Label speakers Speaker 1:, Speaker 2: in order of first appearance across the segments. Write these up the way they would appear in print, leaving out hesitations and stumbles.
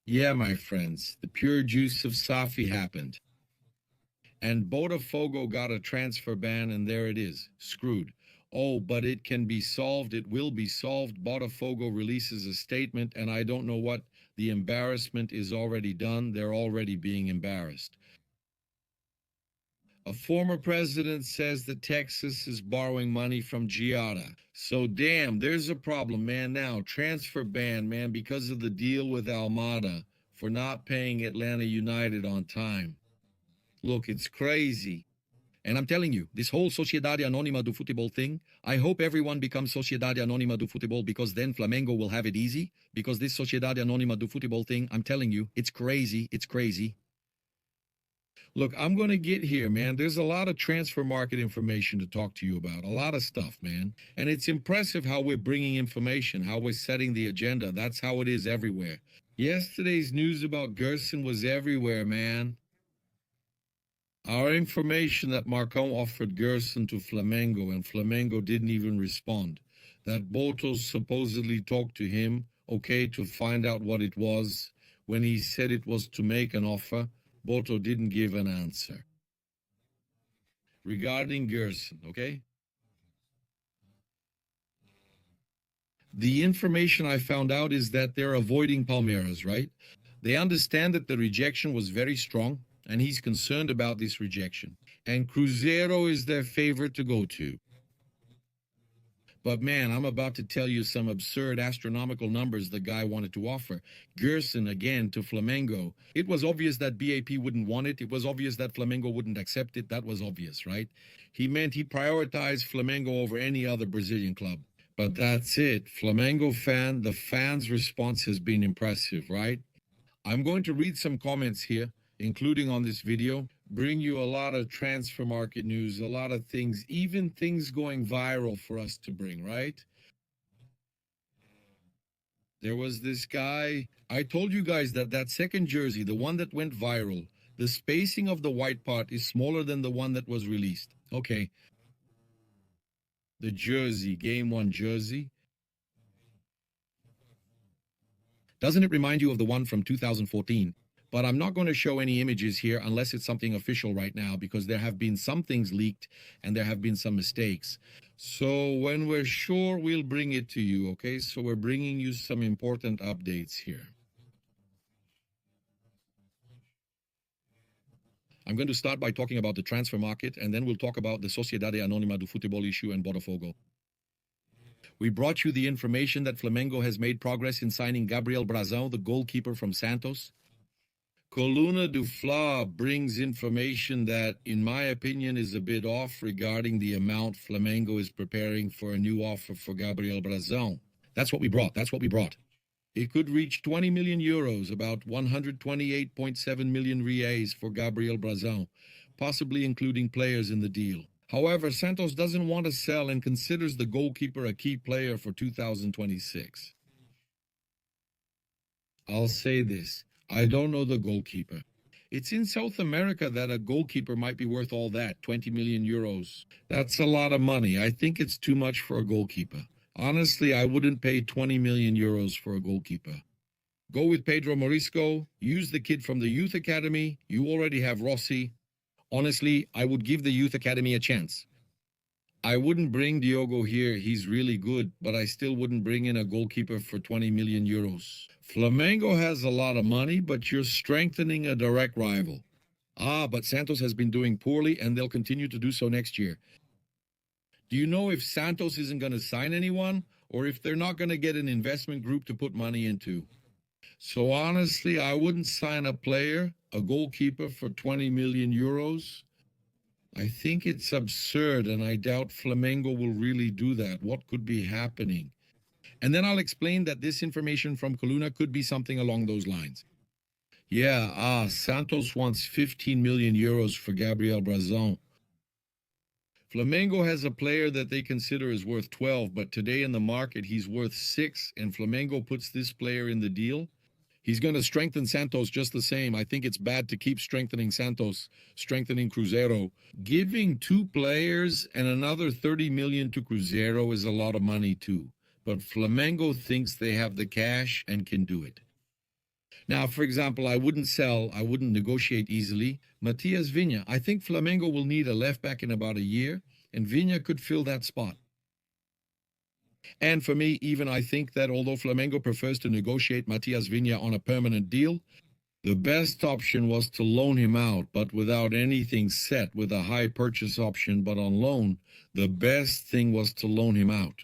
Speaker 1: Yeah, my friends, the pure juice of Safi happened. And Botafogo got a transfer ban, and there it is, screwed. Oh, but it can be solved. It will be solved. Botafogo releases a statement, and I don't know what. The embarrassment is already done. They're already being embarrassed. A former president says that Texas is borrowing money from Giada. So, damn, there's a problem, man. Now, transfer ban, man, because of the deal with Almada for not paying Atlanta United on time. Look, it's crazy. And I'm telling you, this whole Sociedade Anônima do Futebol thing, I hope everyone becomes Sociedade Anônima do Futebol because then Flamengo will have it easy. Because this Sociedade Anônima do Futebol thing, I'm telling you, it's crazy. It's crazy. Look, I'm going to get here, man. There's a lot of transfer market information to talk to you about. A lot of stuff, man. And it's impressive how we're bringing information, how we're setting the agenda. That's how it is everywhere. Yesterday's news about Gerson was everywhere, man. Our information that Marcão offered Gerson to Flamengo and Flamengo didn't even respond. That Boto supposedly talked to him, okay, to find out what it was. When he said it was to make an offer, Boto didn't give an answer. Regarding Gerson, okay? The information I found out is that they're avoiding Palmeiras, right? They understand that the rejection was very strong, and he's concerned about this rejection. And Cruzeiro is their favorite to go to. But man, I'm about to tell you some absurd astronomical numbers the guy wanted to offer. Gerson again to Flamengo. It was obvious that BAP wouldn't want it. It was obvious that Flamengo wouldn't accept it. That was obvious, right? He meant he prioritized Flamengo over any other Brazilian club. But that's it. Flamengo fan, the fans' response has been impressive, right? I'm going to read some comments here, including on this video, bring you a lot of transfer market news, a lot of things, even things going viral for us to bring, right? There was this guy, I told you guys that that second jersey, the one that went viral, the spacing of the white part is smaller than the one that was released. Okay. The jersey, game one jersey. Doesn't it remind you of the one from 2014? But I'm not going to show any images here unless it's something official right now because there have been some things leaked and there have been some mistakes. So when we're sure, we'll bring it to you, okay? So we're bringing you some important updates here. I'm going to start by talking about the transfer market, and then we'll talk about the Sociedade Anônima do Futebol issue and Botafogo. We brought you the information that Flamengo has made progress in signing Gabriel Brazão, the goalkeeper from Santos. Coluna do Fla brings information that, in my opinion, is a bit off regarding the amount Flamengo is preparing for a new offer for Gabriel Brazão. That's what we brought. That's what we brought. It could reach 20 million euros, about 128.7 million reais for Gabriel Brazão, possibly including players in the deal. However, Santos doesn't want to sell and considers the goalkeeper a key player for 2026. I'll say this. I don't know the goalkeeper. It's in South America that a goalkeeper might be worth all that, 20 million euros. That's a lot of money. I think it's too much for a goalkeeper. Honestly, I wouldn't pay 20 million euros for a goalkeeper. Go with Pedro Morisco. Use the kid from the youth academy. You already have Rossi. Honestly, I would give the youth academy a chance. I wouldn't bring Diogo here. He's really good, but I still wouldn't bring in a goalkeeper for 20 million euros. Flamengo has a lot of money, but you're strengthening a direct rival. But Santos has been doing poorly, and they'll continue to do so next year. Do you know if Santos isn't going to sign anyone, or if they're not going to get an investment group to put money into? So honestly, I wouldn't sign a player, a goalkeeper, for 20 million euros. I think it's absurd, and I doubt Flamengo will really do that. What could be happening? And then I'll explain that this information from Coluna could be something along those lines. Yeah, Santos wants 15 million euros for Gabriel Brazão. Flamengo has a player that they consider is worth 12, but today in the market he's worth 6, and Flamengo puts this player in the deal. He's going to strengthen Santos just the same. I think it's bad to keep strengthening Santos, strengthening Cruzeiro. Giving 2 players and another 30 million to Cruzeiro is a lot of money too. But Flamengo thinks they have the cash and can do it. Now, for example, I wouldn't negotiate easily. Matias Vinha, I think Flamengo will need a left back in about a year, and Viña could fill that spot. And for me, even I think that although Flamengo prefers to negotiate Matias Vinha on a permanent deal, the best option was to loan him out, but without anything set, with a high purchase option, but on loan. The best thing was to loan him out.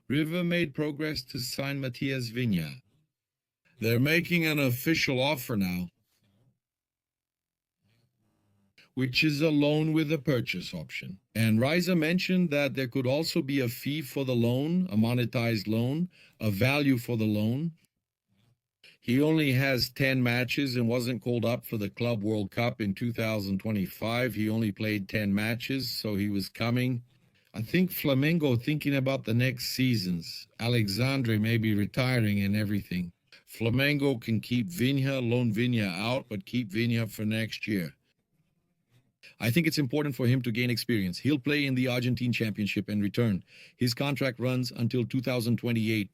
Speaker 1: River made progress to sign Matias Vinha. They're making an official offer now, which is a loan with a purchase option. And Riza mentioned that there could also be a fee for the loan, a monetized loan, a value for the loan. He only has 10 matches and wasn't called up for the Club World Cup in 2025. He only played 10 matches, so he was coming. I think Flamengo thinking about the next seasons. Alexandre may be retiring and everything. Flamengo can keep Vinha, loan Vinha out, but keep Vinha for next year. I think it's important for him to gain experience. He'll play in the Argentine Championship and return. His contract runs until 2028.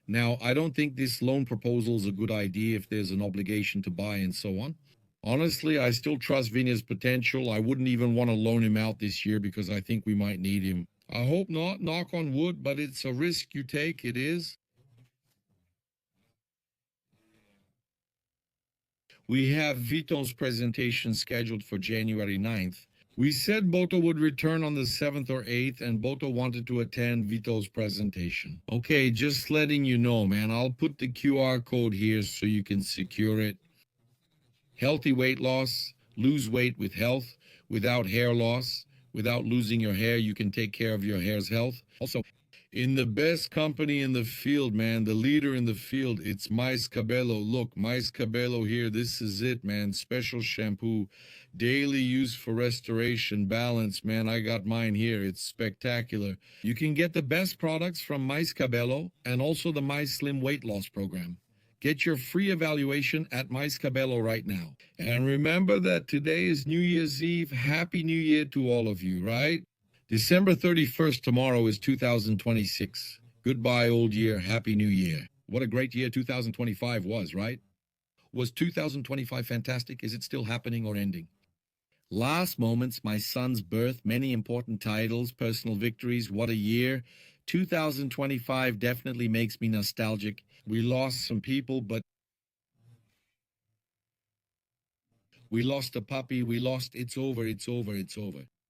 Speaker 1: Now, I don't think this loan proposal is a good idea if there's an obligation to buy and so on. Honestly, I still trust Vinha's potential. I wouldn't even want to loan him out this year because I think we might need him. I hope not, knock on wood, but it's a risk you take, it is. We have Vitó's presentation scheduled for January 9th. We said Boto would return on the 7th or 8th, and Boto wanted to attend Vitó's presentation. Okay, just letting you know, man. I'll put the QR code here so you can secure it. Healthy weight loss, lose weight with health, without hair loss, without losing your hair. You can take care of your hair's health. Also, in the best company in the field, man, the leader in the field, it's Mais Cabello. Look, Mais Cabello here, this is it, man. Special shampoo, daily use for restoration, balance, man. I got mine here. It's spectacular. You can get the best products from Mais Cabello and also the Mais Slim weight loss program. Get your free evaluation at Mais Cabello right now. And remember that today is New Year's Eve. Happy New Year to all of you, right? December 31st, tomorrow is 2026. Goodbye, old year. Happy New Year. What a great year 2025 was, right? Was 2025 fantastic? Is it still happening or ending? Last moments, my son's birth, many important titles, personal victories. What a year. 2025 definitely makes me nostalgic. We lost some people, but we lost a puppy. It's over.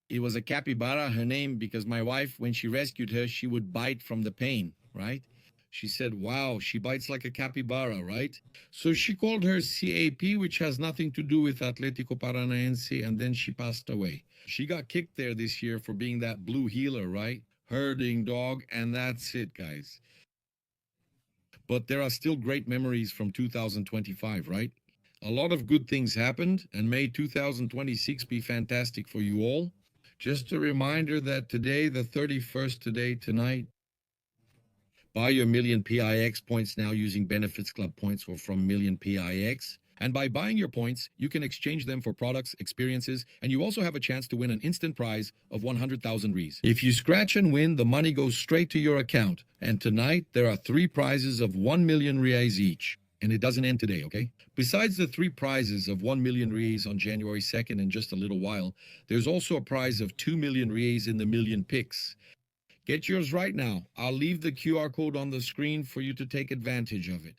Speaker 1: It was a capybara, her name, because my wife, when she rescued her, she would bite from the pain, right? She said, wow, she bites like a capybara, right? So she called her CAP, which has nothing to do with Atlético Paranaense, and then she passed away. She got kicked there this year for being that blue healer, right? Herding dog, and that's it, guys. But there are still great memories from 2025, right? A lot of good things happened, and may 2026 be fantastic for you all. Just a reminder that today, the 31st, tonight, buy your Million PIX points now using Benefits Club points or from Million PIX. And by buying your points, you can exchange them for products, experiences, and you also have a chance to win an instant prize of 100,000 Ries. If you scratch and win, the money goes straight to your account. And tonight, there are 3 prizes of 1 million Reais each. And it doesn't end today, okay? Besides the 3 prizes of 1 million Reais on January 2nd in just a little while, there's also a prize of 2 million Reais in the Million Picks. Get yours right now. I'll leave the QR code on the screen for you to take advantage of it.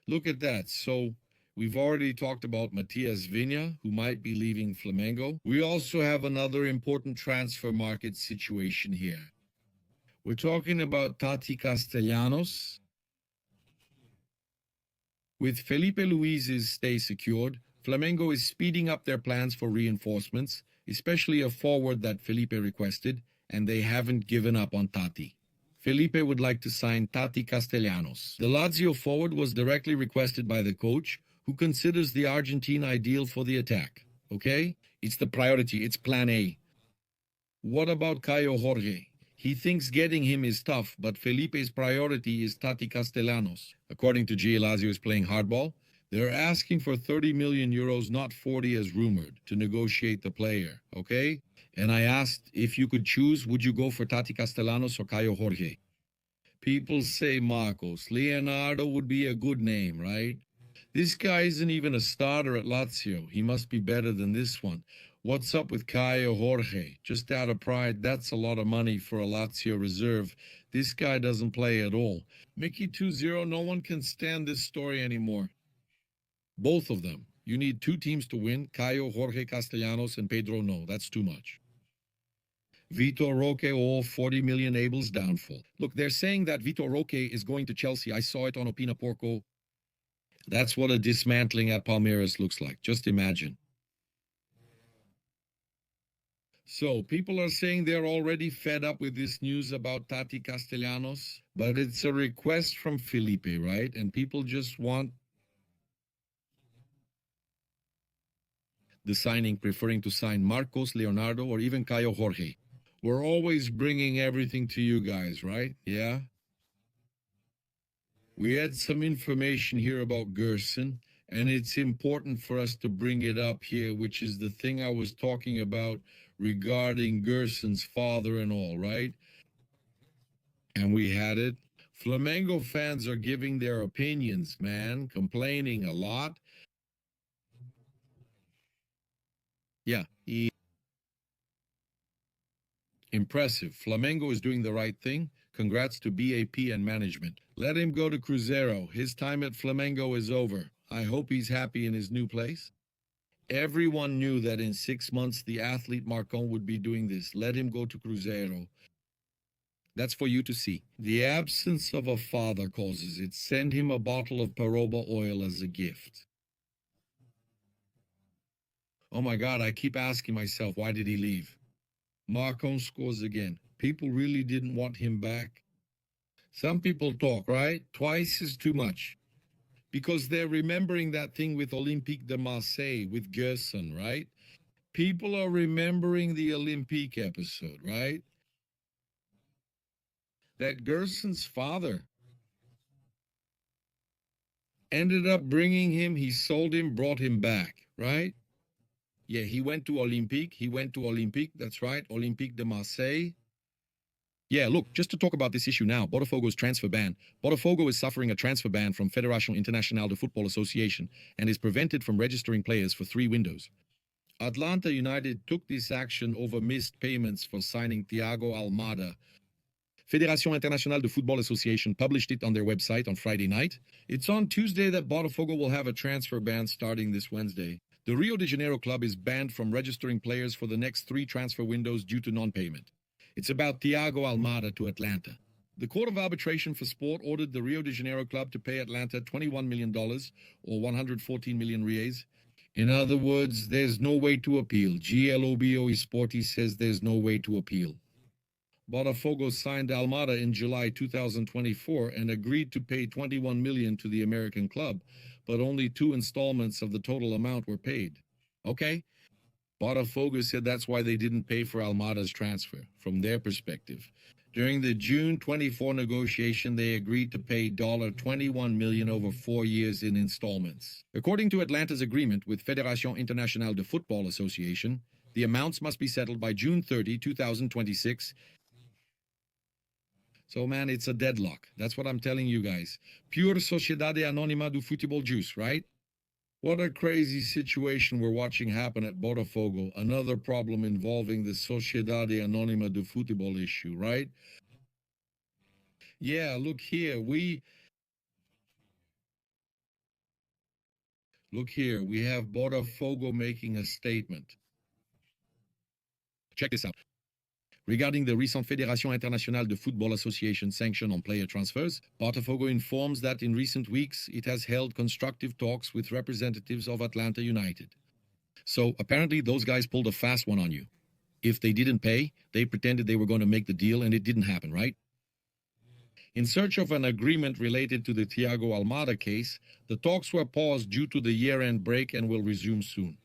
Speaker 1: Look at that. So we've already talked about Matias Vinha, who might be leaving Flamengo. We also have another important transfer market situation here. We're talking about Taty Castelhanos. With Filipe Luiz's stay secured, Flamengo is speeding up their plans for reinforcements, especially a forward that Filipe requested, and they haven't given up on Taty. Filipe would like to sign Taty Castelhanos. The Lazio forward was directly requested by the coach, who considers the Argentine ideal for the attack. Okay? It's the priority. It's plan A. What about Caio Jorge? He thinks getting him is tough, but Felipe's priority is Taty Castelhanos. According to G, Lazio is playing hardball. They're asking for 30 million euros, not 40 as rumored, to negotiate the player, okay? And I asked if you could choose, would you go for Taty Castelhanos or Caio Jorge? People say Marcos. Leonardo would be a good name, right? This guy isn't even a starter at Lazio. He must be better than this one. What's up with Caio Jorge? Just out of pride, that's a lot of money for a Lazio reserve. This guy doesn't play at all. Mickey 2-0, no one can stand this story anymore. Both of them. You need two teams to win. Caio Jorge Castelhanos and Pedro No. That's too much. Vitor Roque, all 40 million Abel's downfall. Look, they're saying that Vitor Roque is going to Chelsea. I saw it on Opina Porco. That's what a dismantling at Palmeiras looks like. Just imagine. So, people are saying they're already fed up with this news about Taty Castelhanos, but it's a request from Filipe, right? And people just want the signing, preferring to sign Marcos, Leonardo, or even Caio Jorge. We're always bringing everything to you guys, right? Yeah? We had some information here about Gerson, and it's important for us to bring it up here, which is the thing I was talking about regarding Gerson's father and all, right? And we had it. Flamengo fans are giving their opinions, man, complaining a lot. Yeah, impressive. Flamengo is doing the right thing. Congrats to BAP and management. Let him go to Cruzeiro. His time at Flamengo is over. I hope he's happy in his new place. Everyone knew that in 6 months the athlete Marcon would be doing this. Let him go to Cruzeiro. That's for you to see. The absence of a father causes it. Send him a bottle of Peroba oil as a gift. Oh my God, I keep asking myself, why did he leave? Marcon scores again. People really didn't want him back. Some people talk, right? Twice is too much. Because they're remembering that thing with Olympique de Marseille, with Gerson, right? People are remembering the Olympique episode, right? That Gerson's father ended up bringing him, he sold him, brought him back, right? Yeah, he went to Olympique. That's right, Olympique de Marseille. Yeah, look, just to talk about this issue now, Botafogo's transfer ban. Botafogo is suffering a transfer ban from Federação Internacional de Futebol Association and is prevented from registering players for 3 windows. Atlanta United took this action over missed payments for signing Thiago Almada. Federação Internacional de Futebol Association published it on their website on Friday night. It's on Tuesday that Botafogo will have a transfer ban starting this Wednesday. The Rio de Janeiro club is banned from registering players for the next 3 transfer windows due to non-payment. It's about Thiago Almada to Atlanta. The Court of Arbitration for Sport ordered the Rio de Janeiro club to pay Atlanta $21 million, or 114 million reais. In other words, there's no way to appeal. GLOBO Esporte says there's no way to appeal. Botafogo signed Almada in July 2024 and agreed to pay $21 million to the American club, but only 2 installments of the total amount were paid. Okay? Botafogo said that's why they didn't pay for Almada's transfer, from their perspective. During the June 24 negotiation, they agreed to pay $21 million over 4 years in installments. According to Atlanta's agreement with Federação Internacional de Futebol Association, the amounts must be settled by June 30, 2026. So, man, it's a deadlock. That's what I'm telling you guys. Pure Sociedade Anônima do Futebol juice, right? What a crazy situation we're watching happen at Botafogo. Another problem involving the Sociedade Anônima do Futebol issue, right? Yeah, look here. Look here. We have Botafogo making a statement. Check this out. Regarding the recent Fédération Internationale de Football Association sanction on player transfers, Botafogo informs that in recent weeks it has held constructive talks with representatives of Atlanta United. So apparently those guys pulled a fast one on you. If they didn't pay, they pretended they were going to make the deal and it didn't happen, right? In search of an agreement related to the Thiago Almada case, the talks were paused due to the year-end break and will resume soon.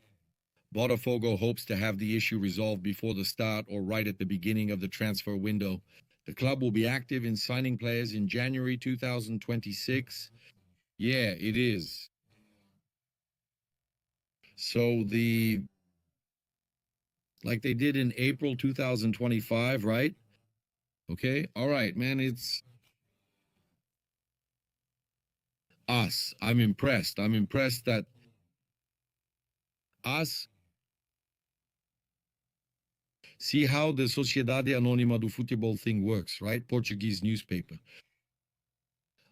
Speaker 1: Botafogo hopes to have the issue resolved before the start or right at the beginning of the transfer window. The club will be active in signing players in January 2026. Yeah, it is. So like they did in April 2025, right? Okay, all right, man, it's Us. I'm impressed. I'm impressed that us. See how the Sociedade Anônima do Futebol thing works, right? Portuguese newspaper.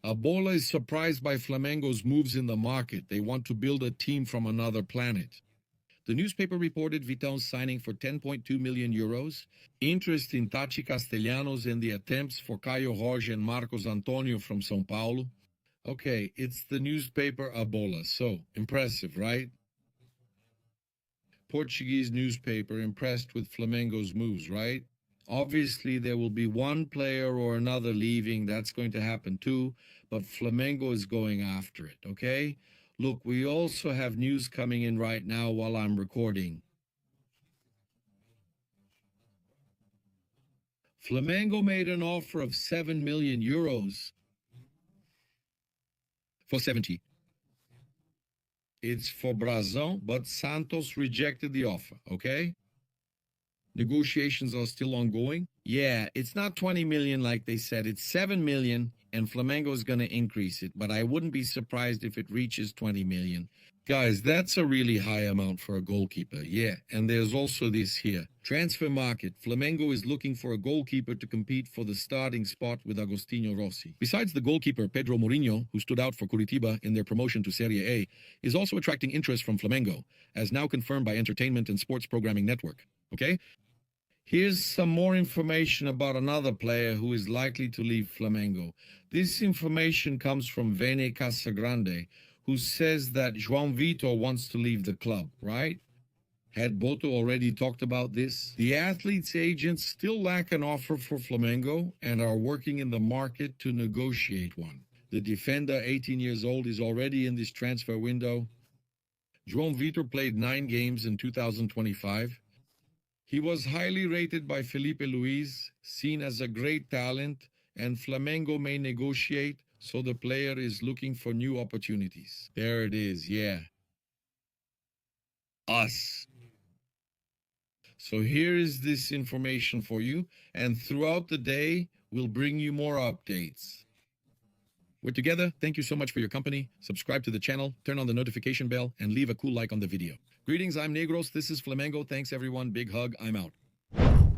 Speaker 1: A Bola is surprised by Flamengo's moves in the market. They want to build a team from another planet. The newspaper reported Vitão's signing for 10.2 million euros, interest in Tati Castelhanos, and the attempts for Caio Jorge and Marcos Antonio from São Paulo. Okay, it's the newspaper A Bola, so impressive, right? Portuguese newspaper impressed with Flamengo's moves, right? Obviously, there will be one player or another leaving. That's going to happen too, but Flamengo is going after it, okay? Look, we also have news coming in right now while I'm recording. Flamengo made an offer of 7 million euros for 70. It's for Brazão, but Santos rejected the offer, okay? Negotiations are still ongoing. Yeah, it's not 20 million like they said. It's 7 million, and Flamengo is going to increase it, but I wouldn't be surprised if it reaches 20 million. Guys, that's a really high amount for a goalkeeper. Yeah, and there's also this here. Transfer market. Flamengo is looking for a goalkeeper to compete for the starting spot with Agostinho Rossi. Besides the goalkeeper, Pedro Mourinho, who stood out for Curitiba in their promotion to Serie A, is also attracting interest from Flamengo, as now confirmed by Entertainment and Sports Programming Network. Okay? Here's some more information about another player who is likely to leave Flamengo. This information comes from Vene Casagrande, who says that João Vitor wants to leave the club, right? Had Boto already talked about this? The athlete's agents still lack an offer for Flamengo and are working in the market to negotiate one. The defender, 18 years old, is already in this transfer window. João Vitor played 9 games in 2025. He was highly rated by Filipe Luis, seen as a great talent, and Flamengo may negotiate, so the player is looking for new opportunities. There it is, yeah. Us. So here is this information for you, and throughout the day, we'll bring you more updates. We're together. Thank you so much for your company. Subscribe to the channel, turn on the notification bell, and leave a cool like on the video. Greetings, I'm Negros. This is Flamengo. Thanks, everyone. Big hug. I'm out.